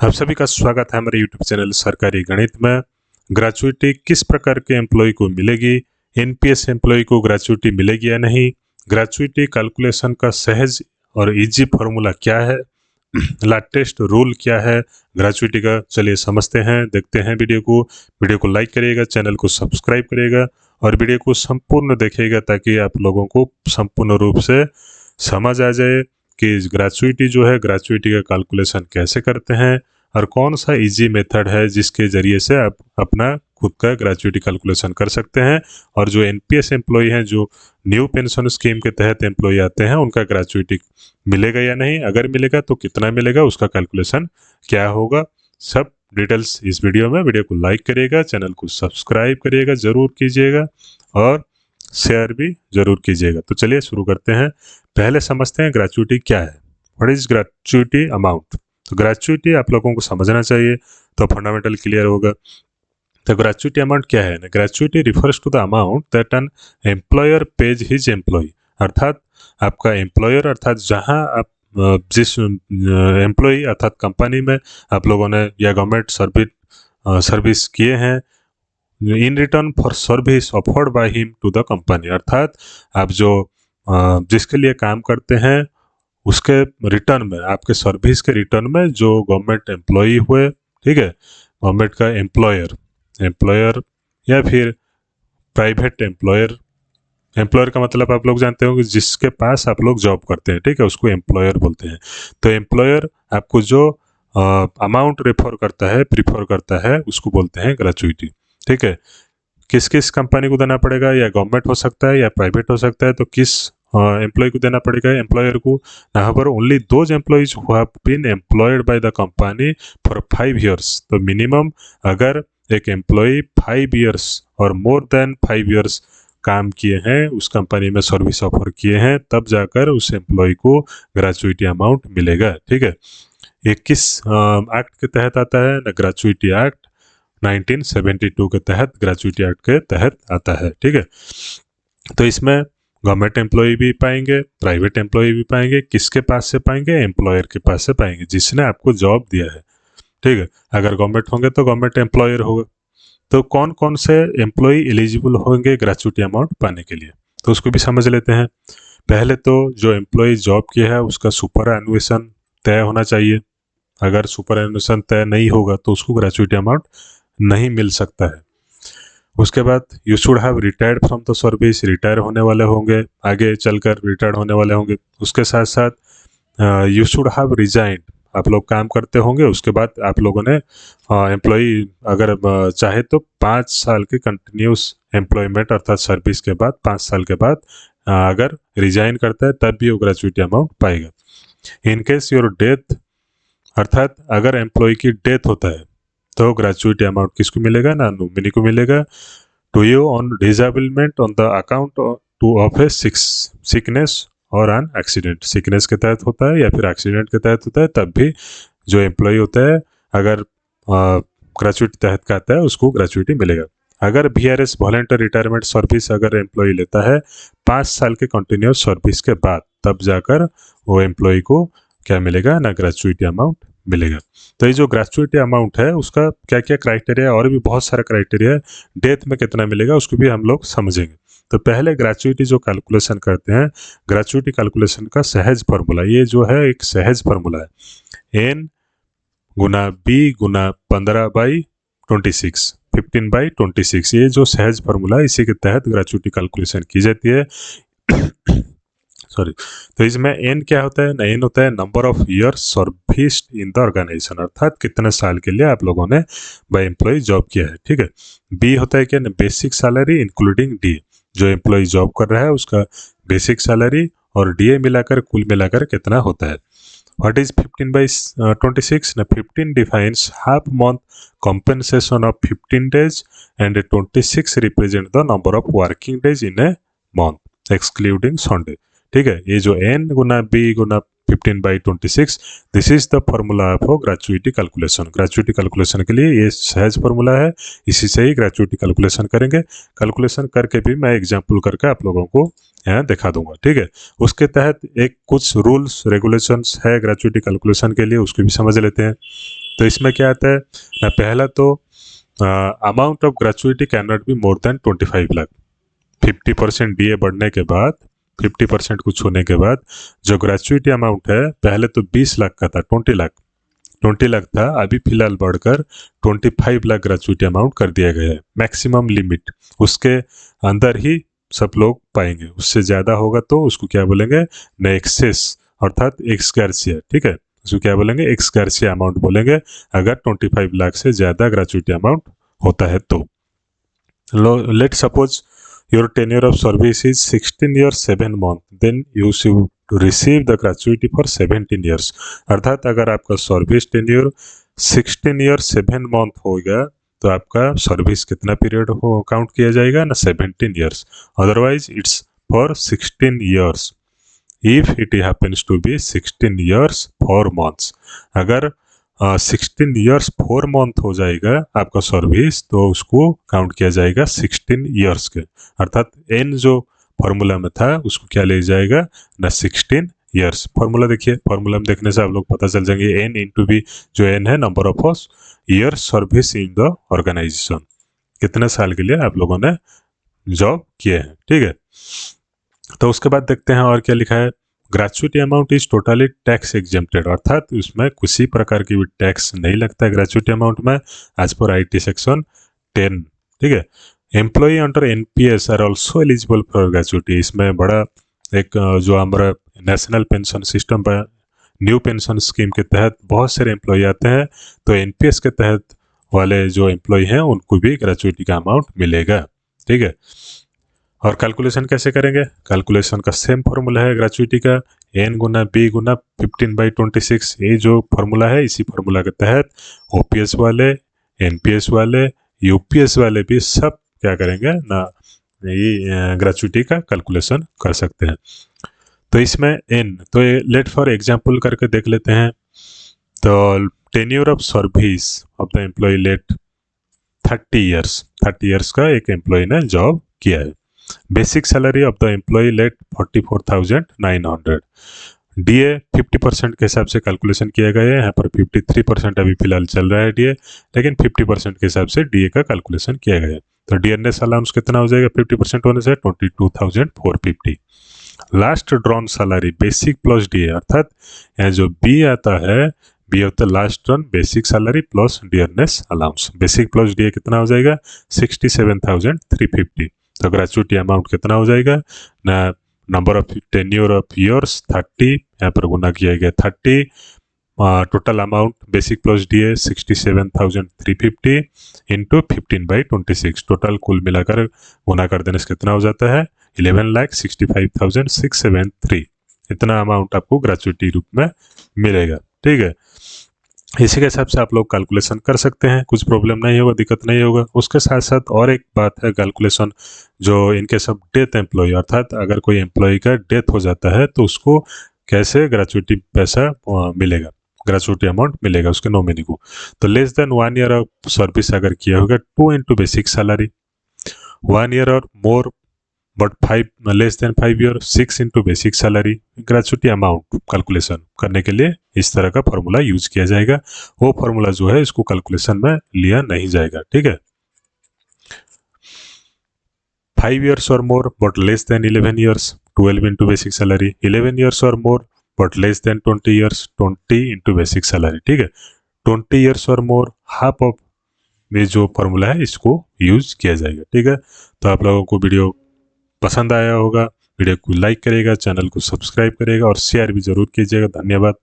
आप सभी का स्वागत है हमारे यूट्यूब चैनल सरकारी गणित में। ग्रेचुइटी किस प्रकार के एम्प्लॉय को मिलेगी, एनपीएस एम्प्लॉय को ग्रेचुइटी मिलेगी या नहीं, ग्रेचुइटी कैलकुलेशन का सहज और इजी फॉर्मूला क्या है, लेटेस्ट रूल क्या है ग्रेचुइटी का, चलिए समझते हैं, देखते हैं वीडियो को लाइक करिएगा, चैनल को सब्सक्राइब करिएगा और वीडियो को संपूर्ण देखिएगा ताकि आप लोगों को संपूर्ण रूप से समझ आ जाए कि ग्रेचुइटी जो है ग्रेचुइटी का कैलकुलेशन कैसे करते हैं और कौन सा इजी मेथड है जिसके ज़रिए से आप अपना खुद का ग्रेचुइटी कैलकुलेशन कर सकते हैं। और जो एनपीएस एम्प्लॉय हैं, जो न्यू पेंशन स्कीम के तहत एम्प्लॉय आते हैं, उनका ग्रेचुइटी मिलेगा या नहीं, अगर मिलेगा तो कितना मिलेगा, उसका कैलकुलेशन क्या होगा, सब डिटेल्स इस वीडियो को लाइक करिएगा, चैनल को सब्सक्राइब करिएगा ज़रूर कीजिएगा और शेयर भी जरूर कीजिएगा। तो चलिए शुरू करते हैं। पहले समझते हैं ग्रेचुइटी क्या है, व्हाट इज ग्रेचुइटी अमाउंट। तो ग्रेचुइटी आप लोगों को समझना चाहिए तो फंडामेंटल क्लियर होगा। तो ग्रेचुइटी अमाउंट क्या है? Gratuity refers to the amount that an employer pays his employee, अर्थात आपका एम्प्लॉयर, अर्थात जहां आप जिस एम्प्लॉय अर्थात कंपनी में आप लोगों ने या गवर्नमेंट सर्विस किए हैं, in return for service offered by him to the company, अर्थात आप जो जिसके लिए काम करते हैं उसके रिटर्न में, आपके सर्विस के रिटर्न में जो गवर्नमेंट एम्प्लॉय हुए, ठीक है, गवर्नमेंट का एम्प्लॉयर या फिर प्राइवेट एम्प्लॉयर का मतलब आप लोग जानते हो कि जिसके पास आप लोग जॉब करते हैं, ठीक है, उसको एम्प्लॉयर बोलते हैं। तो एम्प्लॉयर आपको जो अमाउंट प्रीफर करता है उसको बोलते हैं ग्रेचुइटी, ठीक है। किस किस कंपनी को देना पड़ेगा, या गवर्नमेंट हो सकता है या प्राइवेट हो सकता है, तो किस एम्प्लॉय को देना पड़ेगा, एम्प्लॉयर को। यहाँ पर only those employees who have been employed by the company for 5 years. तो मिनिमम अगर एक एम्प्लॉय 5 ईयर्स और मोर देन 5 ईयर्स काम किए हैं, उस कंपनी में सर्विस ऑफर किए हैं, तब जाकर उस एम्प्लॉय को ग्रेचुइटी अमाउंट मिलेगा, ठीक है। ये किस एक्ट के तहत आता है? ग्रेचुइटी एक्ट 1972 के तहत, ग्रेचुइटी एक्ट के तहत आता है, ठीक है। तो इसमें गवर्नमेंट एम्प्लॉय भी पाएंगे, प्राइवेट एम्प्लॉय भी पाएंगे। किसके पास से पाएंगे? एम्प्लॉयर के पास से पाएंगे, जिसने आपको जॉब दिया है, ठीक है। अगर गवर्नमेंट होंगे तो गवर्नमेंट एम्प्लॉयर होगा। तो कौन कौन से एम्प्लॉय एलिजिबल होंगे ग्रेचुइटी अमाउंट पाने के लिए, तो उसको भी समझ लेते हैं। पहले तो जो एम्प्लॉय जॉब किया है उसका सुपर एनुएशन तय होना चाहिए। अगर सुपर एनुएशन तय नहीं होगा तो उसको ग्रेचुइटी अमाउंट नहीं मिल सकता है। उसके बाद you should have retired from the service, retire होने वाले होंगे, आगे चलकर रिटायर्ड होने वाले होंगे। उसके साथ साथ यू शुड हैव रिजाइंड, आप लोग काम करते होंगे, उसके बाद आप लोगों ने एम्प्लॉय अगर चाहे तो 5 साल के कंटिन्यूस एम्प्लॉयमेंट अर्थात सर्विस के बाद 5 साल के बाद अगर रिजाइन करता है तब भी वो ग्रेचुइटी अमाउंट पाएगा। इन केस योर डेथ, अर्थात अगर एम्प्लॉय की डेथ होता है तो ग्रेचुइटी अमाउंट किसको मिलेगा? नॉमिनी को मिलेगा। To you on disablement on the account to of a sickness और एन एक्सीडेंट, सिकनेस के तहत होता है या फिर एक्सीडेंट के तहत होता है, तब भी जो एम्प्लॉय होता है अगर ग्रेचुइटी तहत का आता है उसको ग्रेचुइटी मिलेगा। अगर VRS वॉलंटरी रिटायरमेंट सर्विस अगर एम्प्लॉय लेता है 5 साल के कंटिन्यूस सर्विस के बाद, तब जाकर वो एम्प्लॉय को क्या मिलेगा? ग्रेचुइटी अमाउंट मिलेगा। तो ये जो ग्रेचुइटी अमाउंट है उसका क्या क्या क्राइटेरिया, और भी बहुत सारा क्राइटेरिया है। डेथ में कितना मिलेगा उसको भी हम लोग समझेंगे। तो पहले ग्रेचुइटी जो कैलकुलेशन करते हैं, ग्रेचुइटी कैलकुलेशन का सहज फार्मूला, ये जो है एक सहज फार्मूला है। N गुना B गुना 15/26, 15/26, ये जो सहज फार्मूला है, इसी के तहत ग्रेचुइटी कैलकुलेशन की जाती है। सॉरी, तो इसमें N क्या होता है? N होता है number of years serviced in the organisation, अर्थात कितने साल के लिए आप लोगों ने बाय एम्प्लॉय जॉब किया है, ठीक है। B होता है क्या? बेसिक सैलरी इंक्लूडिंग DA, जो एम्प्लॉय जॉब कर रहा है उसका बेसिक सैलरी और DA मिलाकर कुल मिलाकर कितना होता है। What is 15/26? 15 defines half month compensation of 15 days and 26 represent the number of working days in a month excluding Sunday, ठीक है। ये जो N Guna B Guna 15/26, this is the formula of gratuity calculation. Gratuity calculation के लिए ये सहज formula है, इसी से ही ग्रेचुइटी कैलकुलेशन करेंगे। कैलकुलेशन करके भी मैं एग्जाम्पल करके आप लोगों को यहाँ दिखा दूंगा, ठीक है। उसके तहत एक कुछ रूल्स रेगुलेशंस है ग्रेचुइटी कैलकुलेशन के लिए, उसको भी समझ लेते हैं। तो इसमें क्या आता है ना, पहला तो amount of gratuity can not be more than 25 lakh. 50% DA बढ़ने के बाद, 50% कुछ होने के बाद जो ग्रेचुइटी अमाउंट है, पहले तो 20 लाख का था, 20 लाख था, अभी फिलहाल बढ़कर 25 लाख ग्रेचुइटी अमाउंट कर दिया गया है। मैक्सिमम लिमिट उसके अंदर ही सब लोग पाएंगे, उससे ज़्यादा होगा तो उसको क्या बोलेंगे ना, एक्सेस अर्थात एक्सगार्सिया। ठीक है, उसको क्या बोलेंगे, एक्सगार्सिया अमाउंट बोलेंगे अगर 25 लाख से ज़्यादा ग्रेचुइटी अमाउंट होता है तो। Let suppose your tenure of service is 16 years 7 month, then you should receive the gratuity for 17 years। अर्थात अगर आपका सर्विस टेन्योर 16 years 7 month होगा तो आपका सर्विस कितना पीरियड हो काउंट किया जाएगा ना, 17 years। Otherwise it's for 16 years if it happens to be 16 years 4 months। अगर 16 years 4 month हो जाएगा आपका सर्विस तो उसको काउंट किया जाएगा 16 years के, अर्थात एन जो फॉर्मूला में था उसको क्या ले जाएगा ना, 16 years। फॉर्मूला देखिए, फॉर्मूला में देखने से आप लोग पता चल जाएंगे, एन इंटू बी, जो एन है number of year service in the organisation, कितने साल के लिए आप लोगों ने जॉब किए हैं। ठीक है, तो उसके बाद देखते हैं और क्या लिखा है। Gratuity amount is totally tax exempted, अर्थात उसमें किसी प्रकार की भी टैक्स नहीं लगता है ग्रेचुइटी अमाउंट में, एज पर IT सेक्शन 10। ठीक है, employee under NPS are also eligible for gratuity. इसमें बड़ा एक जो हमारा नेशनल पेंशन सिस्टम पर न्यू पेंशन स्कीम के तहत बहुत सारे एम्प्लॉय आते हैं, तो NPS के तहत वाले जो एम्प्लॉय हैं उनको भी ग्रेचुइटी का अमाउंट मिलेगा। ठीक है, और कैलकुलेशन कैसे करेंगे, कैलकुलेशन का सेम फॉर्मूला है ग्रेचुइटी का, n गुना b गुना 15/26। ये जो फॉर्मूला है, इसी फॉर्मूला के तहत OPS वाले, NPS वाले, UPS वाले भी सब क्या करेंगे ना, ये ग्रेचुइटी का कैलकुलेशन कर सकते हैं। तो इसमें n, तो लेट फॉर एग्जांपल करके देख लेते हैं। तो tenure of service of the employee let 30 years का एक एम्प्लॉय ने जॉब किया है। Basic salary of the employee let 44,900। DA 50% के हिसाब से कैलकुलेशन किया गया है, यहाँ पर 53% अभी फिलहाल चल रहा है डीए, लेकिन 50% के हिसाब से डीए का कैलकुलेशन किया गया है। तो डियरनेस अलाउंस कितना हो जाएगा 50% होने से, 22,450। Last drawn salary basic plus DA, अर्थात यहाँ जो बी आता है, बी होता है last drawn basic salary plus dearness allowance. Basic plus DA कितना हो जाएगा 67,350। तो ग्रेचुइटी अमाउंट कितना हो जाएगा ना, number of tenure of years 30, यहाँ पर गुना किया गया 30, total amount basic plus DA 67,350 into 15/26। Total कुल मिलाकर गुना कर देने से कितना हो जाता है 11,65,673। इतना अमाउंट आपको ग्रेचुइटी रूप में मिलेगा। ठीक है, इसी के हिसाब से आप लोग कैलकुलेशन कर सकते हैं, कुछ प्रॉब्लम नहीं होगा, दिक्कत नहीं होगा। उसके साथ साथ और एक बात है कैलकुलेशन, जो इनके सब डेथ एम्प्लॉय, अर्थात अगर कोई एम्प्लॉय का डेथ हो जाता है तो उसको कैसे ग्रेचुइटी पैसा मिलेगा, ग्रेचुइटी अमाउंट मिलेगा उसके नॉमिनी को। तो less than 1 year of service अगर किया होगा 2 इंटू बेसिक सैलरी, 1 ईयर और more but 5 less than 5 year 6 into basic salary. Gratuity amount calculation करने के लिए इस तरह का फॉर्मूला यूज किया जाएगा। वो फॉर्मूला जो है इसको कैलकुलेशन में लिया नहीं जाएगा। ठीक है, 5 ईयर्स और more but less than 11 years 12 into basic salary, 11 years और more but less than 20 years 20 into basic salary. ठीक है, 20 ईयर्स और मोर हाफ ऑफ ये जो फॉर्मूला है इसको यूज किया जाएगा। ठीक है, तो आप लोगों को वीडियो पसंद आया होगा, वीडियो को लाइक करेगा, चैनल को सब्सक्राइब करेगा और शेयर भी जरूर कीजिएगा। धन्यवाद।